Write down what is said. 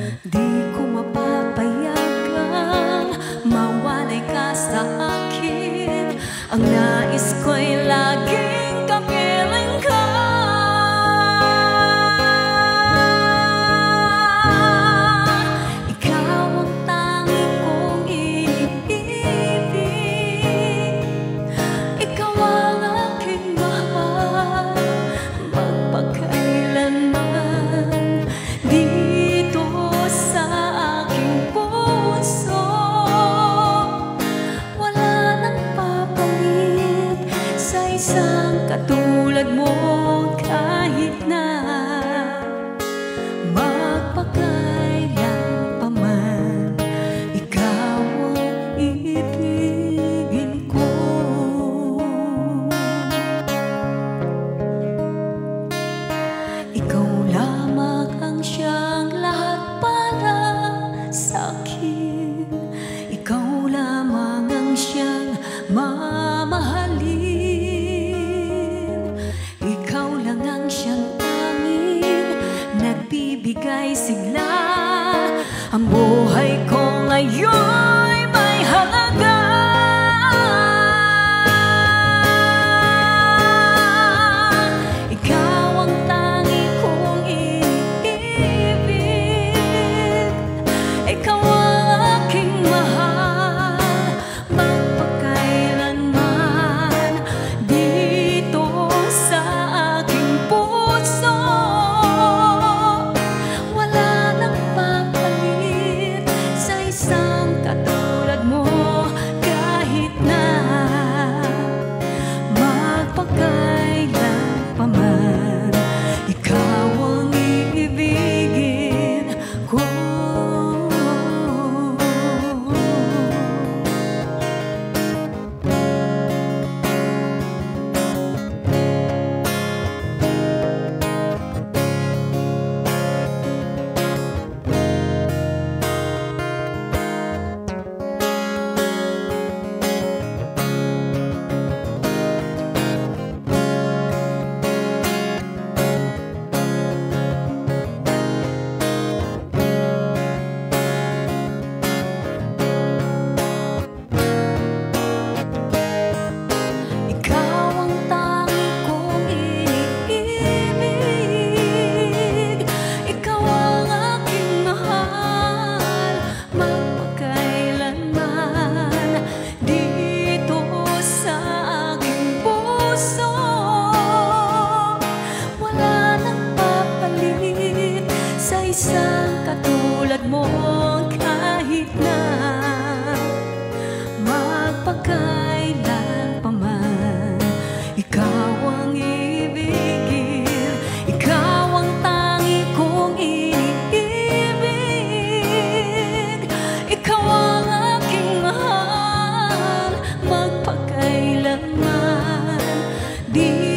Di ko mapapayagang mawalay ka sa akin. Ang nais ko'y laging kapiling ka. Ikaw ang tanging kong iniibig. Ikaw ang aking mahal, magpakailanman. Dito sa aking puso, wala nang papalit sa isang katulad mo. Kahit na magpakailan pa man, ikaw ang ibigin ko. Ikaw lamang ang siyang lahat para sa'kin. Ikaw lamang ang siyang mamahalin. Ikaw lang ang siyang tanging nagbibigay sigla. Ang buhay ko ngayon'y may halaga. Ikaw ang tanging kong iniibig. Ikaw ang aking mahal, magpakailanman. Dito sa aking puso, wala nang papalit sa isang katulad mo. Kahit na magpakailan pa man, ikaw ang iibigin ko. Ikaw ang tanging kong iniibig. Ikaw ang aking mahal, magpakailanman. Dito sa aking puso, wala nang papalit sa isang katulad mo. Kahit na magpakailan pa man, ikaw ang ibigin. Ikaw ang tanging kong iniibig. Ikaw ang aking mahal, magpakailanman. Di